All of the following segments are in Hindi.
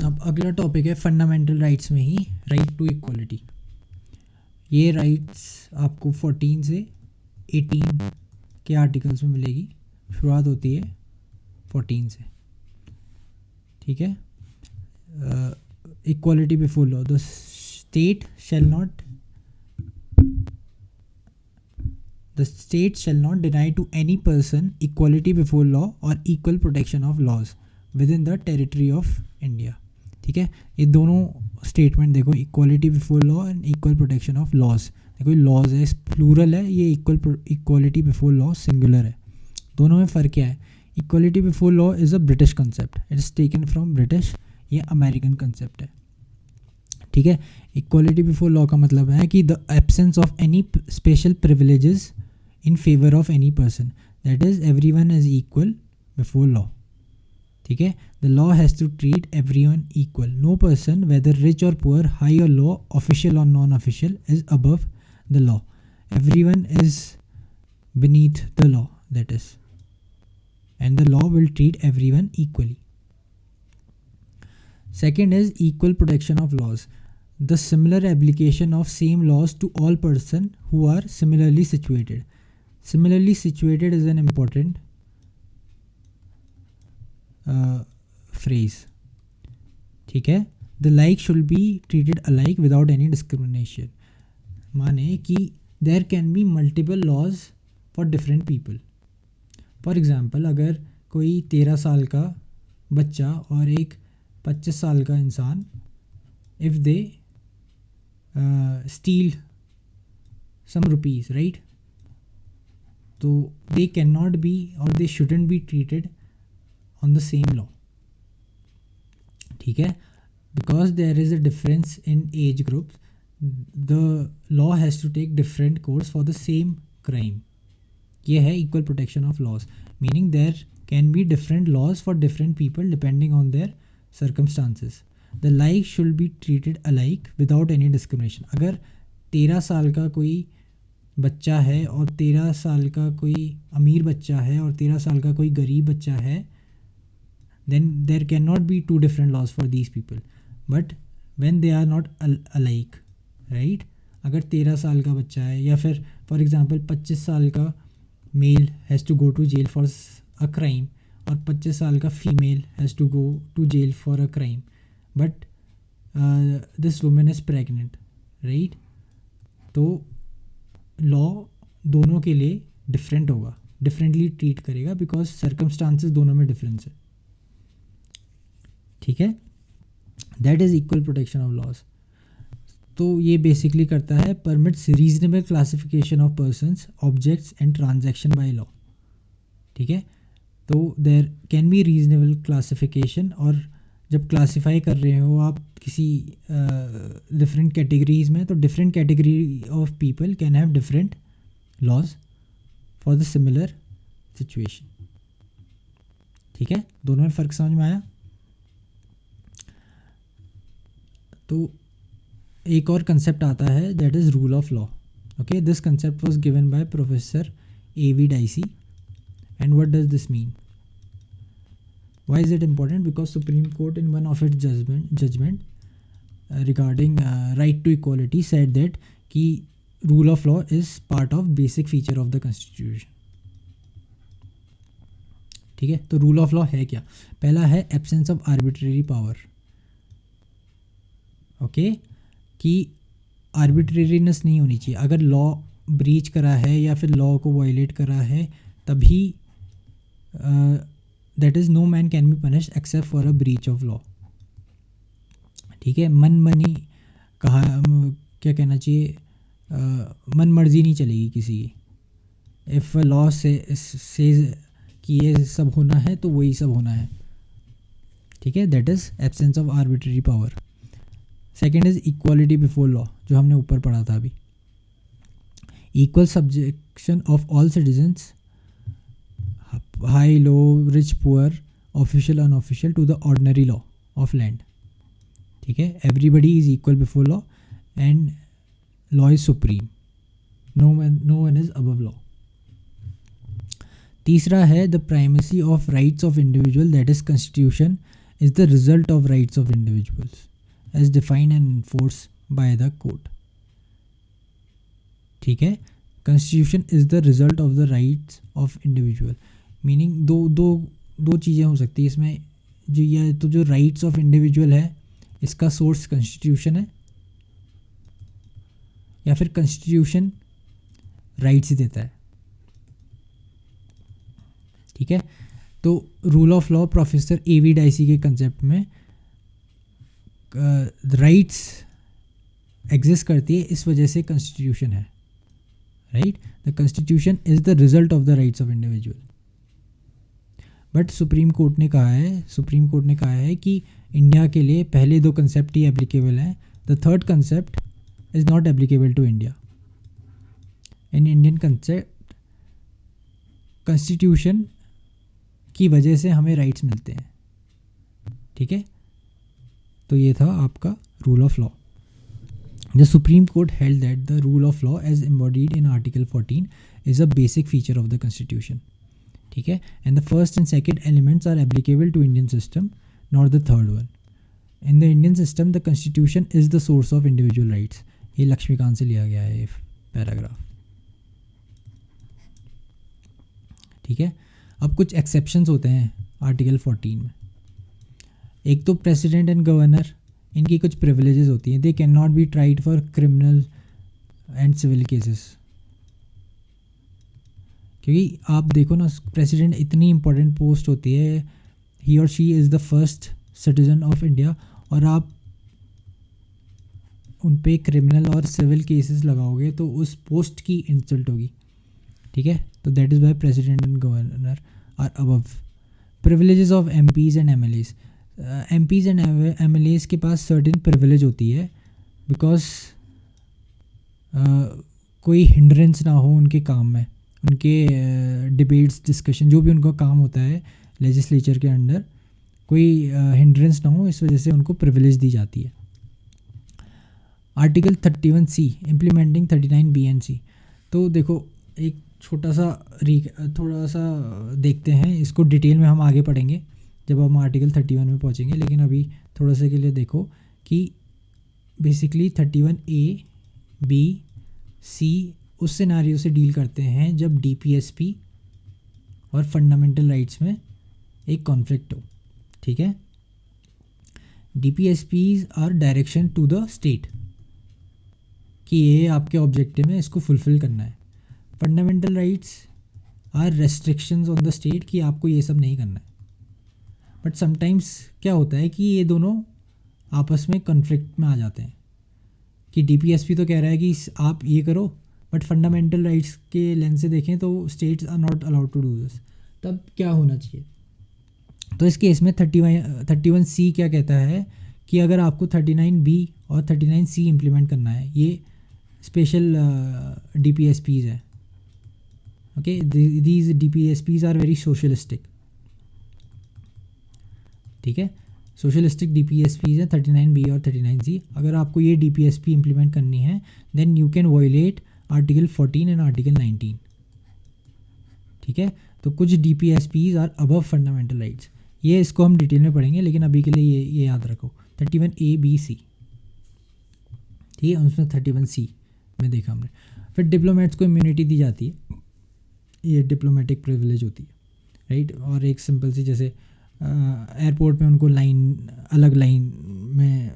अब अगला टॉपिक है फंडामेंटल राइट्स में ही राइट टू इक्वलिटी। ये राइट्स आपको 14 से 18 के आर्टिकल्स में मिलेगी। शुरुआत होती है 14 से, ठीक है। Equality before law, the state shall not deny to any person equality before law और equal protection of laws within the territory of India. ठीक है, ये दोनों स्टेटमेंट देखो, equality before law and equal protection of laws. देखो लॉज है प्लूरल है, ये इक्वलिटी बिफोर लॉ सिंगुलर है। दोनों में फ़र्क क्या है? Equality before law is a British concept, it is taken from British, ये अमेरिकन कंसेप्ट है। ठीक है, इक्वलिटी बिफोर लॉ का मतलब है कि the absence of any special privileges in favour of any person, that is everyone is equal before law. ठीक है, the law has to treat everyone equal, no person whether rich और पुअर, हाई और लो, ऑफिशियल और non official is above the law, everyone is beneath the law, that is, and the law will treat everyone equally. Second is equal protection of laws, the similar application of same laws to all person who are similarly situated. Similarly situated is an important phrase. ठीक है, the like should be treated alike without any discrimination. माने कि there can be multiple laws for different people. For example, अगर कोई 13 साल का बच्चा और एक 25 साल का इंसान, if they steal some rupees, right, तो दे कैन नॉट बी और they shouldn't be treated on the same law. ठीक है, because there is a difference in age group, the law has to take different course for the same crime. ये है equal protection of laws, meaning there can be different laws for different people depending on their circumstances. The like should be treated alike without any discrimination. अगर 13 साल का कोई बच्चा है और 13 साल का कोई अमीर बच्चा है और 13 साल का कोई गरीब बच्चा है, then there can not be two different laws for these people, but when they are not alike, right. अगर 13 साल का बच्चा है या फिर फॉर एग्जांपल 25 साल का male has to go to jail for a crime और 25 साल का female has to go to jail for a crime, but this women is pregnant, right, तो लॉ दोनों के लिए डिफरेंट होगा, डिफरेंटली ट्रीट करेगा, बिकॉज सर्कमस्टांसेस दोनों में डिफरेंस है। ठीक है, that is equal protection of laws. तो ये बेसिकली करता है permits reasonable classification of persons, objects and transaction by law. ठीक है, तो there can be reasonable classification, और जब क्लासीफाई कर रहे हो आप किसी डिफरेंट कैटेगरीज में, तो different category of people can have different laws for the similar situation. ठीक है, दोनों में फ़र्क समझ में आया? तो एक और कंसेप्ट आता है, that is rule of law. Okay, this concept was given by professor A.V. Dicey, and what does this mean? Why is it important? Because Supreme Court in one of its judgment regarding right to equality said that कि rule of law is part of basic feature of the constitution. ठीक है, तो rule of law है क्या? पहला है absence of arbitrary power. Okay, कि आर्बिट्रेरीनेस नहीं होनी चाहिए। अगर लॉ ब्रीच करा है या फिर लॉ को वायलेट करा है, तभी that is no man can be punished except for a breach of law. ठीक है, मन मनी कहा, क्या कहना चाहिए, मन मर्जी नहीं चलेगी किसी की। इफ़ लॉ से कि ये सब होना है तो वही सब होना है। ठीक है, that is absence of arbitrary power. Second is equality before law, जो हमने ऊपर पढ़ा था अभी। Equal subjection of all citizens, high low, rich poor, official unofficial, to the ordinary law of land. ठीक है, everybody is equal before law and law is supreme, no one is above law. तीसरा है the primacy of rights of individual, that is constitution is the result of rights of individuals as defined and enforced by the court. ठीक है, constitution is the result of the rights of individual, meaning दो चीज़ें हो सकती है इसमें, जो ये तो जो राइट्स ऑफ इंडिविजुअल है इसका सोर्स कॉन्स्टिट्यूशन है, या फिर कॉन्स्टिट्यूशन राइट्स ही देता है। ठीक है, तो rule of law professor A.V. Dicey के कंसेप्ट में राइट्स एग्जिस्ट करती है, इस वजह से कॉन्स्टिट्यूशन है, right. The constitution is the result of the rights of individual. But supreme court ने कहा है कि इंडिया के लिए पहले दो कंसेप्ट ही एप्लीकेबल हैं, the third concept is not applicable to India. In Indian concept constitution की वजह से हमें राइट्स मिलते हैं। ठीक है, तो ये था आपका rule of law. The supreme court held that the rule of law as embodied in article 14 is a basic feature of the constitution. ठीक है, and the first and second elements are applicable to Indian system, not the third one. In the Indian system the constitution is the source of individual rights. ये लक्ष्मीकांत से लिया गया है ये पैराग्राफ। ठीक है, अब कुछ एक्सेप्शंस होते हैं आर्टिकल 14 में। एक तो प्रेसिडेंट एंड गवर्नर, इनकी कुछ प्रिविलेजेस होती हैं। They can not be tried for criminal and civil cases. क्योंकि आप देखो ना, प्रेसिडेंट इतनी इंपॉर्टेंट पोस्ट होती है, ही और she is the first citizen of India, और आप उन पे क्रिमिनल और सिविल केसेस लगाओगे तो उस पोस्ट की इंसल्ट होगी। ठीक है, तो that is why president and governor are above. Privileges of MPs and MLAs, MPs and MLAs के पास सर्टेन प्रिविलेज होती है, बिकॉज कोई हिंड्रेंस ना हो उनके काम में, उनके डिबेट्स डिस्कशन जो भी उनका काम होता है लेजिस्लेचर के अंडर, कोई हिंड्रेंस ना हो, इस वजह से उनको प्रिविलेज दी जाती है। Article 31C implementing 39B and C। तो देखो एक थोड़ा सा देखते हैं इसको, डिटेल में हम आगे पढ़ेंगे जब हम आर्टिकल 31 में पहुंचेंगे, लेकिन अभी थोड़ा सा के लिए देखो कि बेसिकली 31A, B, C उस सिनारियो से डील करते हैं जब DPSP और फंडामेंटल राइट्स में एक कॉन्फ्लिक्ट हो। ठीक है, DPSPs are direction to the state कि ये आपके ऑब्जेक्टिव है, इसको फुलफ़िल करना है। Fundamental rights are restrictions on the state कि आपको ये सब नहीं करना है। बट समटाइम्स क्या होता है कि ये दोनों आपस में कॉन्फ्लिक्ट में आ जाते हैं कि DPSP तो कह रहा है कि आप ये करो, बट फंडामेंटल राइट्स के लेंस से देखें तो states are not allowed to do this. तब क्या होना चाहिए? तो इस केस में 31C क्या कहता है कि अगर आपको 39B और 39C इम्प्लीमेंट करना है, ये स्पेशल DPSPs है। Okay, these DPSPs are very socialistic. ठीक है, सोशलिस्टिक DPSPs है 39B और 39C। अगर आपको ये DPSP इम्प्लीमेंट करनी है, then you can violate article 14 and article 19। ठीक है, तो कुछ DPSPs are above fundamental rights, ये इसको हम डिटेल में पढ़ेंगे, लेकिन अभी के लिए ये याद रखो 31A, B, C। ठीक है, उसमें 31C में देखा हमने। फिर डिप्लोमेट्स को इम्यूनिटी दी जाती है, ये डिप्लोमेटिक प्रिविलेज होती है, राइट। और एक सिंपल सी जैसे एयरपोर्ट में उनको अलग लाइन में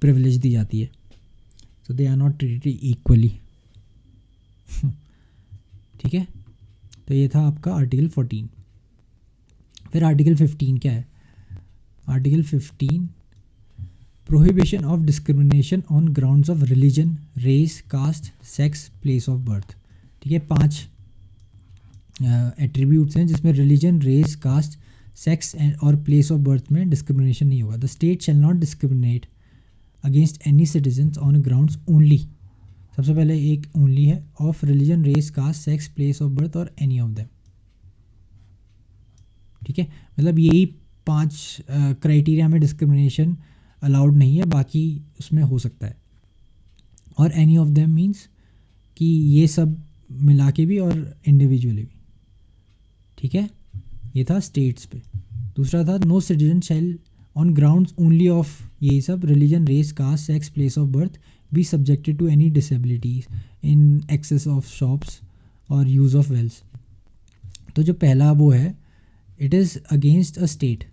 प्रिविलेज दी जाती है, so they are not treated equally. ठीक है, तो ये था आपका आर्टिकल 14। फिर आर्टिकल 15 क्या है? Article 15 prohibition of discrimination on grounds of religion, race, caste, sex, place of birth. ठीक है, 5 एट्रीब्यूट्स हैं जिसमें रिलीजन, रेस, कास्ट, सेक्स और प्लेस ऑफ बर्थ में डिस्क्रिमिनेशन नहीं होगा। The state shall not discriminate against any citizens on grounds only, सबसे पहले एक ओनली है, of religion, race, caste, sex, place of birth और एनी ऑफ देम। ठीक है, मतलब यही 5 क्राइटेरिया में डिस्क्रिमिनेशन अलाउड नहीं है, बाकी उसमें हो सकता है। और एनी ऑफ देम मीन्स कि ये सब मिला के भी और इंडिविजुअली भी। ठीक है, ये था स्टेट्स पे। दूसरा था no citizen shall on grounds only of यही सब religion, race, caste, sex, place of birth be subjected to any disabilities in access of shops और यूज़ ऑफ वेल्स। तो जो पहला वो है, it is against a state,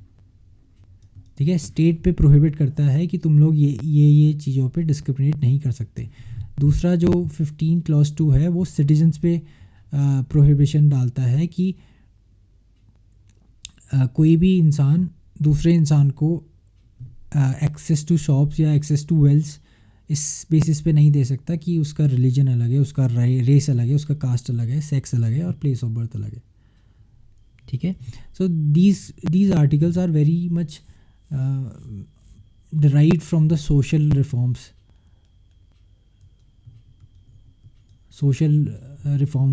ठीक है, स्टेट पे प्रोहिबिट करता है कि तुम लोग ये चीज़ों पे डिस्क्रिमिनेट नहीं कर सकते। दूसरा जो 15 क्लॉज 2 है वो सिटीजन्स पे प्रोहिबिशन डालता है कि कोई भी इंसान दूसरे इंसान को एक्सेस टू शॉप्स या एक्सेस टू वेल्स इस बेसिस पे नहीं दे सकता कि उसका रिलीजन अलग है, उसका रेस अलग है, उसका कास्ट अलग है, सेक्स अलग है और प्लेस ऑफ बर्थ अलग है, ठीक है। So these articles are very much derived from the social reform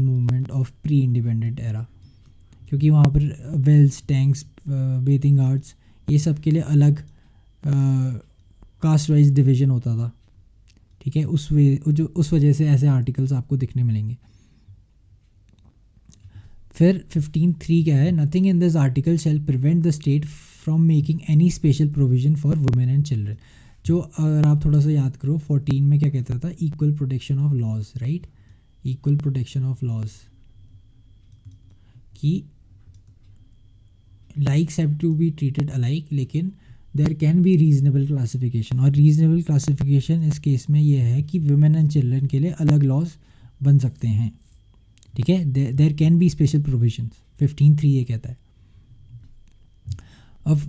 movement of pre-independent era, क्योंकि वहाँ पर वेल्स, टैंक्स, बेथिंग आर्ट्स ये सब के लिए अलग कास्ट वाइज डिवीज़न होता था, ठीक है। उस वजह से ऐसे आर्टिकल्स आपको दिखने मिलेंगे। फिर 15.3 क्या है, nothing in this article shall prevent the state from making any special provision for women and children. जो अगर आप थोड़ा सा याद करो 14 में क्या कहता था, equal protection of laws, right, equal protection of laws कि likes have to be treated alike, लेकिन there can be reasonable classification. और रीजनेबल क्लासिफिकेशन इस केस में ये है कि वुमेन एंड चिल्ड्रन के लिए अलग लॉज बन सकते हैं, ठीक है, there can be special provisions. 15.3 ये कहता है। अब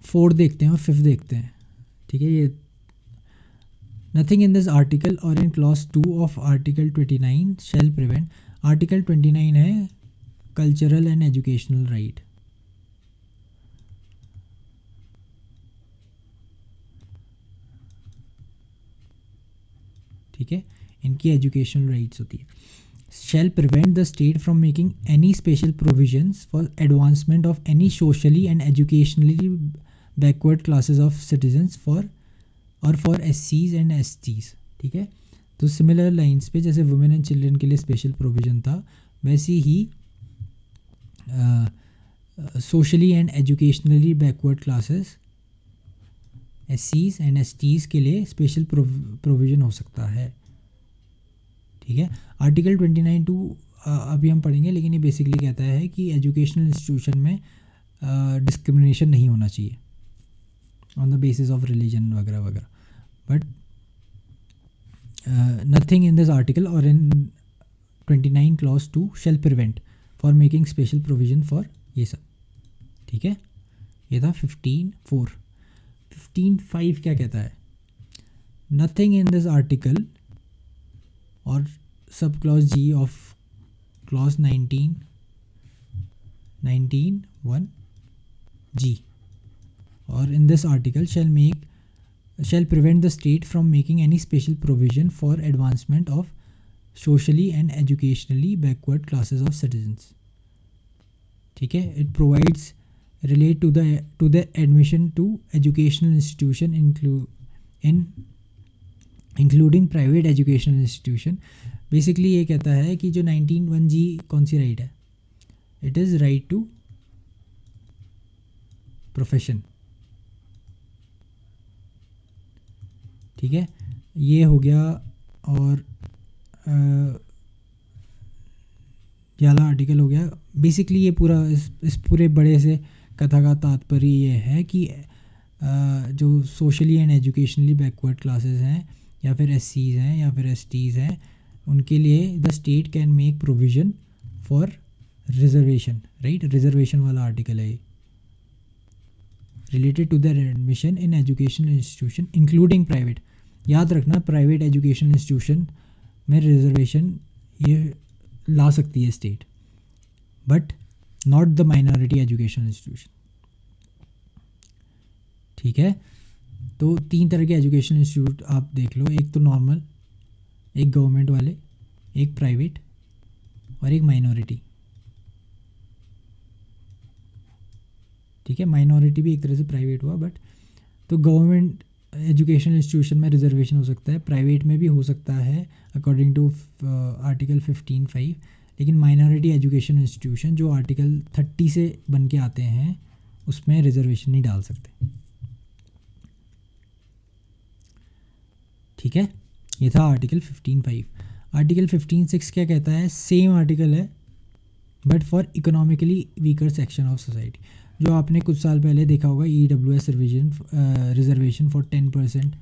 4 देखते हैं और 5 देखते हैं, ठीक है। ये नथिंग इन दिस आर्टिकल और in clause 2 of article 29 shall prevent. Article 29 है कल्चरल एंड एजुकेशनल राइट, ठीक है, इनकी एजुकेशनल राइट्स होती है। shall prevent the state from making any special provisions for advancement of any socially and educationally backward classes of citizens for SCs and STs, ठीक है। तो सिमिलर लाइंस पे जैसे वुमेन एंड चिल्ड्रन के लिए स्पेशल प्रोविज़न था, वैसे ही socially and educationally backward classes SCs and STs के लिए स्पेशल प्रोविज़न हो सकता है, ठीक है। आर्टिकल 29(2) अभी हम पढ़ेंगे, लेकिन ये बेसिकली कहता है कि एजुकेशनल इंस्टीट्यूशन में डिस्क्रिमिनेशन नहीं होना चाहिए on the basis of religion वगैरह वगैरह। But nothing in this article और in 29 clause 2 shall prevent for making special provision for ये सब, ठीक है। ये था 15.4। 15.5 क्या कहता है, नथिंग इन दिस आर्टिकल और sub clause ji of clause 19(1) जी और इन this article shall prevent the state from making any special provision for advancement of socially and educationally backward classes of citizens, ठीक है। it provides relate to the admission to educational institution including private educational institution। Basically ये कहता है कि जो 19(1) कौन सी राइट है, it is right to profession, ठीक है, ये हो गया। और ये वाला आर्टिकल हो गया। बेसिकली ये पूरा इस पूरे बड़े से कथा का तात्पर्य ये है कि जो socially and educationally backward classes हैं या फिर SCs हैं या फिर STs हैं, उनके लिए the state can make provision for reservation, right. Reservation वाला आर्टिकल है ये, related to their admission in educational institution including private. याद रखना, प्राइवेट एजुकेशनल इंस्टीट्यूशन में रिजर्वेशन ये ला सकती है state, but not the minority educational institution, ठीक है। तो 3 तरह के एजुकेशनल इंस्टीट्यूट आप देख लो, एक तो नॉर्मल, एक गवर्नमेंट वाले, एक प्राइवेट और एक माइनॉरिटी, ठीक है। माइनॉरिटी भी एक तरह से प्राइवेट हुआ, बट तो गवर्नमेंट एजुकेशनल इंस्टीट्यूशन में रिजर्वेशन हो सकता है, प्राइवेट में भी हो सकता है अकॉर्डिंग टू आर्टिकल 15(5), लेकिन माइनॉरिटी एजुकेशन इंस्टीट्यूशन जो आर्टिकल 30 से बन के आते हैं उसमें रिजर्वेशन नहीं डाल सकते। ठीक है, ये था आर्टिकल 15(5). आर्टिकल 15(6) क्या कहता है? सेम आर्टिकल है but for economically weaker section of society. जो आपने कुछ साल पहले देखा होगा EWS reservation for 10%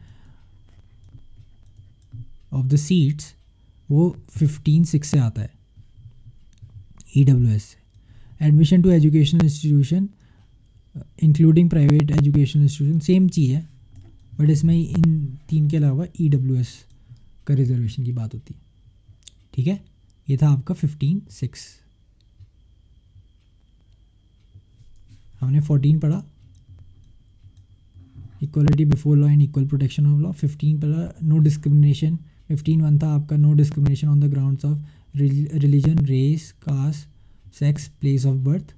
of the seats, वो 15(6) से आता है EWS से। Admission to educational institution including private educational institution, same चीज़ है बट इसमें इन 3 के अलावा EWS का रिजर्वेशन की बात होती है। ठीक है, ये था आपका 15(6). हमने 14 पढ़ा, equality before law and equal protection of law. 15 पढ़ा, नो डिस्क्रिमिनेशन। 15(1) था आपका no discrimination on the grounds of religion, race, caste, sex, place of birth.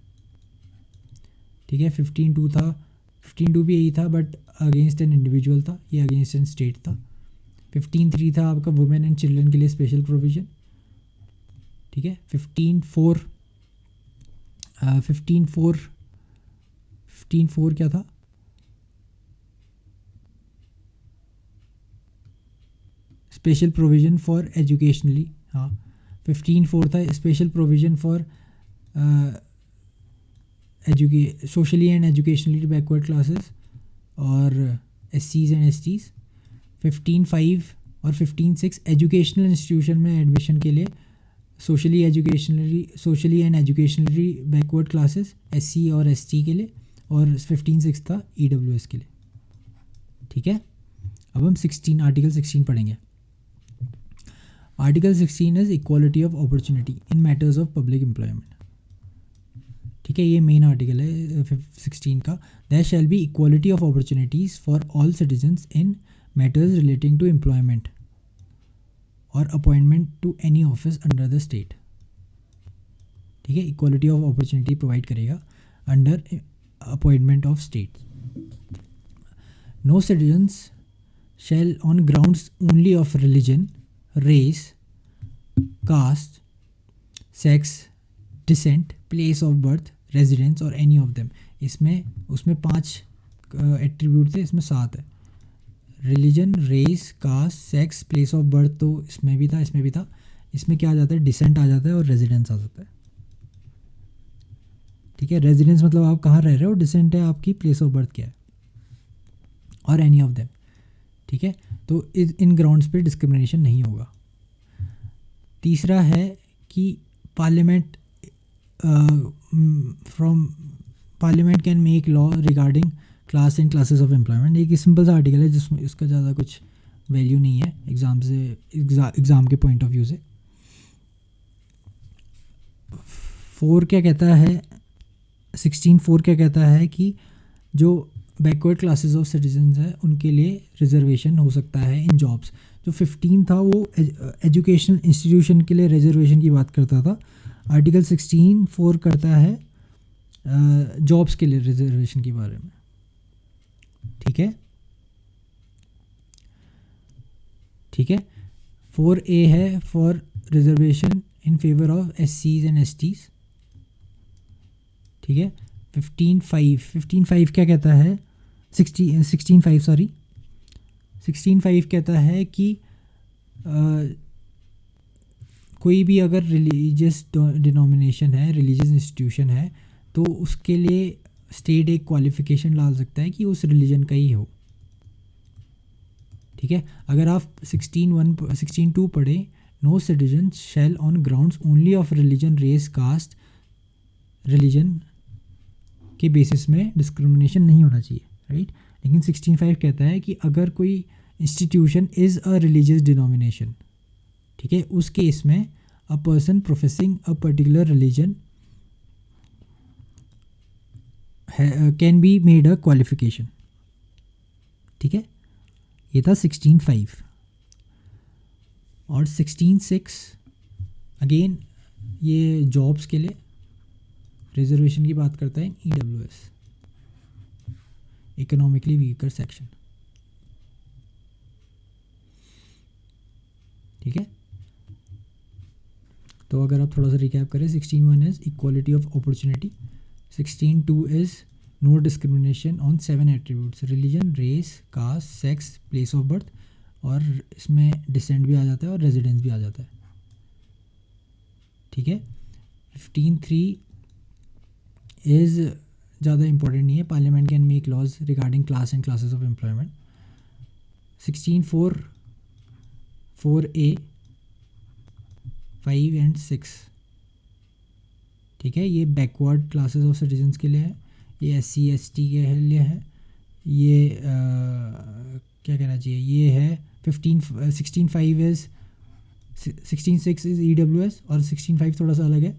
ठीक है, 15(2) था, 15(2) भी यही था बट अगेंस्ट एन इंडिविजुअल था, ये अगेंस्ट एन स्टेट था। 15(3) था आपका वुमेन एंड चिल्ड्रन के लिए स्पेशल प्रोविजन। ठीक है, 15(4) क्या था? स्पेशल प्रोविजन फॉर एजुकेशनली, हाँ 15(4) था special provision for socially and educationally backward classes और SCs एंड STs। 15(5) और 15(6) एजुकेशनल इंस्टीट्यूशन में एडमिशन के लिए socially and educationally backward classes SC और ST के लिए, और 15(6) था EWS के लिए। ठीक है, अब हम आर्टिकल 16 पढ़ेंगे। Article 16 is equality of opportunity in matters of public employment. ठीक है, ये मेन आर्टिकल है 16 का। There shall be equality of opportunities for all citizens in matters relating to employment और appointment to any office under the state. ठीक है, इक्वालिटी ऑफ अपॉर्चुनिटी प्रोवाइड करेगा under appointment of state. No citizens shall on grounds only of religion, race, caste, sex, descent, place of birth, residence और any of them। उसमें 5 एट्रीब्यूट थे, इसमें 7 है। Religion, race, caste, sex, place of birth तो इसमें भी था, इसमें भी था। इसमें क्या आ जाता है? डिसेंट आ जाता है और रेजिडेंस आ जाता है। ठीक है, रेजिडेंस मतलब आप कहाँ रह रहे हो, डिसेंट है आपकी प्लेस ऑफ बर्थ क्या है, और एनी ऑफ देम। ठीक है, तो इन ग्राउंड्स पे डिस्क्रिमिनेशन नहीं होगा। तीसरा है कि parliament can make law regarding class and classes of employment. एक सिंपल सा आर्टिकल है जिसमें इसका ज़्यादा कुछ वैल्यू नहीं है एग्ज़ाम के पॉइंट ऑफ व्यू से। 4 क्या कहता है? 16(4) क्या कहता है कि जो बैकवर्ड क्लासेस ऑफ सिटीजन्स है उनके लिए रिजर्वेशन हो सकता है इन जॉब्स। जो 15 था वो एजुकेशनल इंस्टीट्यूशन के लिए रिजर्वेशन की बात करता था। आर्टिकल 16(4) करता है जॉब्स के लिए रिजर्वेशन के बारे में। ठीक है, 4A है for reservation in favour of SCs and STs। ठीक है, 15(5) क्या कहता है? 16(5) कहता है कि कोई भी अगर रिलीजियस डिनोमिनेशन है, रिलीजियस इंस्टीट्यूशन है, तो उसके लिए स्टेट एक क्वालिफिकेशन डाल सकता है कि उस रिलीजन का ही हो। ठीक है, अगर आप 16(2) पढ़े, no citizen shall on grounds only of religion, race, caste, religion के बेसिस में डिस्क्रिमिनेशन नहीं होना चाहिए, राइट। लेकिन 16(5) कहता है कि अगर कोई institution is a religious denomination, ठीक है, उस केस में a person professing a particular religion can be made a qualification. ठीक है, ये था 16(5). और 16(6) अगेन ये जॉब्स के लिए रिजर्वेशन की बात करता है। EWS, economically weaker section. ठीक है, तो अगर आप थोड़ा सा रिकैप करें, 16(1) is equality of opportunity, 16(2) is no discrimination on 7 attributes, religion, race, caste, sex, place of birth, और इसमें डिसेंट भी आ जाता है और रेजिडेंस भी आ जाता है। ठीक है। 15(3) इज़ ज़्यादा इंपॉर्टेंट नहीं है, parliament can make laws regarding class and classes of employment. 16(4)(4)(a), 5 and 6। ठीक है, ये बैकवर्ड क्लासेस ऑफ सिटीजन्स के लिए है, ये SC ST के लिए है, ये क्या कहना चाहिए, ये है 16(5) इज़ 16(6) इज़ EWS, और 16(5) थोड़ा सा अलग है।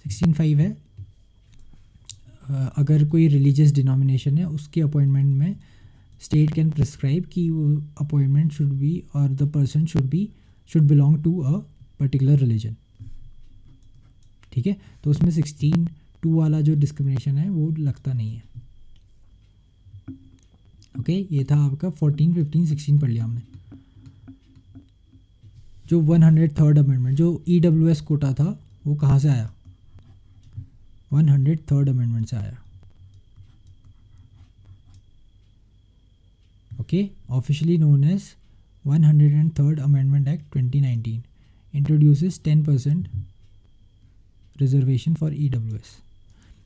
16(5) है अगर कोई रिलीजियस डिनोमिनेशन है उसके अपॉइंटमेंट में स्टेट कैन प्रिस्क्राइब कि वो अपॉइंटमेंट शुड बी और the person should belong to a particular religion. ठीक है, तो उसमें 16(2) वाला जो डिस्क्रिमिनेशन है वो लगता नहीं है। ओके, ये था आपका 14, 15, 16 पढ़ लिया हमने। जो 103rd अमेंडमेंट, जो EWS कोटा था, वो कहाँ से आया? 103rd अमेंडमेंट से आया। Okay, officially known as 103rd amendment act 2019 introduces 10% reservation for EWS।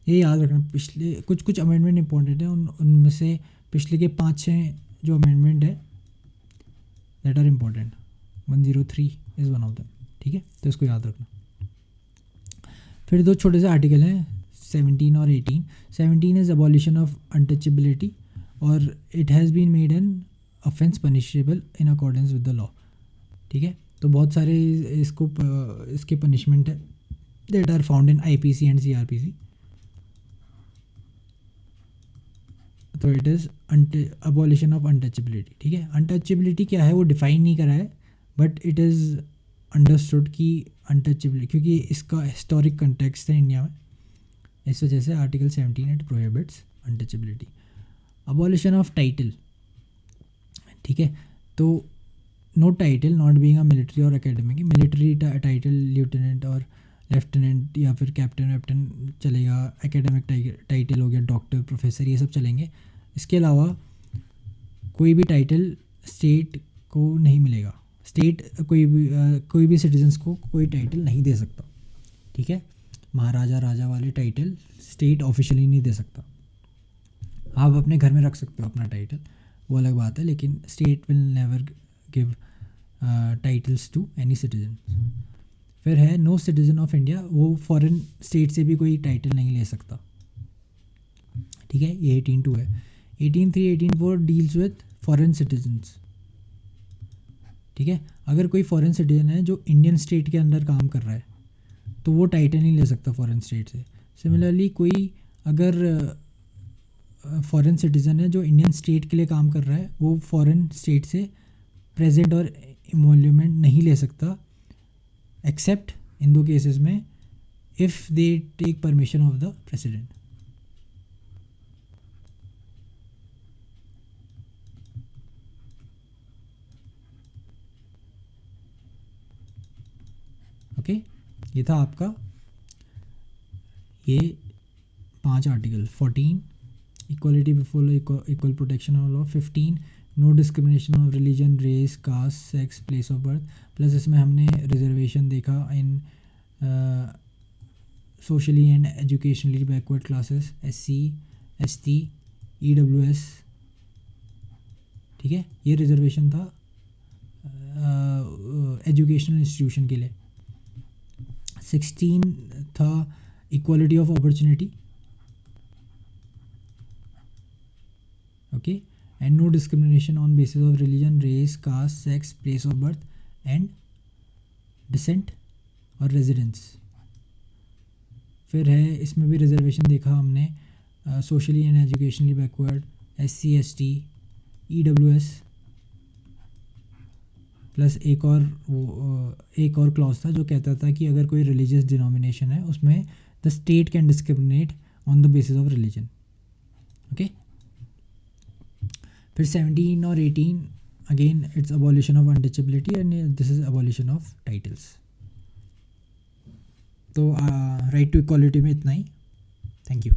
ये याद रखना, पिछले कुछ अमेंडमेंट इंपॉर्टेंट है, उनमें से पिछले के 5-6 जो अमेंडमेंट है that are important. 103 is one of them. ठीक है, तो इसको याद रखना। फिर दो छोटे से आर्टिकल हैं 17 और 18। 17 इज़ अबॉलिशन ऑफ अनटचेबिलिटी और it has been made an offence punishable in accordance with the law. ठीक है, तो बहुत सारे इसके पनिशमेंट है that are found in IPC and CRPC। तो it is abolition of untouchability. ठीक है, अनटचेबिलिटी क्या है वो डिफाइन नहीं करा है, बट इट इज़ अंडरस्टूड कि अनटचेबिलिटी, क्योंकि इसका हिस्टोरिक कंटेक्स्ट है इंडिया में, इस वजह से article 17 it prohibits untouchability. Abolition of title. ठीक है, तो no title not being a military और एकेडमिक। मिलिट्री टाइटल लेफ्टिनेंट और लेफ्टिनेंट या फिर कैप्टन वैप्टन चलेगा, एकेडमिक टाइटल हो गया डॉक्टर, प्रोफेसर, ये सब चलेंगे। इसके अलावा कोई भी टाइटल स्टेट को नहीं मिलेगा। स्टेट कोई भी सिटीजन्स को कोई टाइटल नहीं दे सकता। ठीक है, महाराजा राजा वाले टाइटल स्टेट ऑफिशियली नहीं दे सकता। आप अपने घर में रख सकते हो अपना टाइटल, वो अलग बात है, लेकिन state will never give titles to any citizen. फिर है नो सिटीजन ऑफ इंडिया, वो फॉरेन स्टेट से भी कोई टाइटल नहीं ले सकता। ठीक है, ये 18(2) है। 18(3), 18(4) डील्स विद फॉरेन सिटीजन्स। ठीक है, अगर कोई फॉरेन सिटीजन है जो इंडियन स्टेट के अंदर काम कर रहा है तो वो टाइटल नहीं ले सकता फॉरेन स्टेट से। सिमिलरली कोई अगर फॉरेन सिटीज़न है जो इंडियन स्टेट के लिए काम कर रहा है, वो फॉरेन स्टेट से प्रेजेंट और इमोल्यूमेंट नहीं ले सकता, एक्सेप्ट इन 2 केसेस में, if they take permission of the president. Okay, ये था आपका ये 5 article. 14 equality before equal protection of law. 15 no discrimination of religion, race, caste, sex, place of birth. Plus इसमें हमने रिजर्वेशन देखा in socially and educationally backward classes, SC ST EWS। ठीक है, ये रिजर्वेशन था एजुकेशनल इंस्टीट्यूशन के लिए। 16 था equality of opportunity. Okay, and no discrimination on basis of religion, race, caste, sex, place of birth and descent और रेजिडेंस। फिर है इसमें भी रिजर्वेशन देखा हमने socially and educationally backward, SC ST EWS। Plus एक और क्लॉज था जो कहता था कि अगर कोई रिलीजियस डिनोमिनेशन है उसमें the state can discriminate on the basis of religion. Okay, फिर 17 और 18 again it's abolition of untouchability and this is abolition of titles. तो राइट टू इक्वालिटी में इतना ही। Thank you.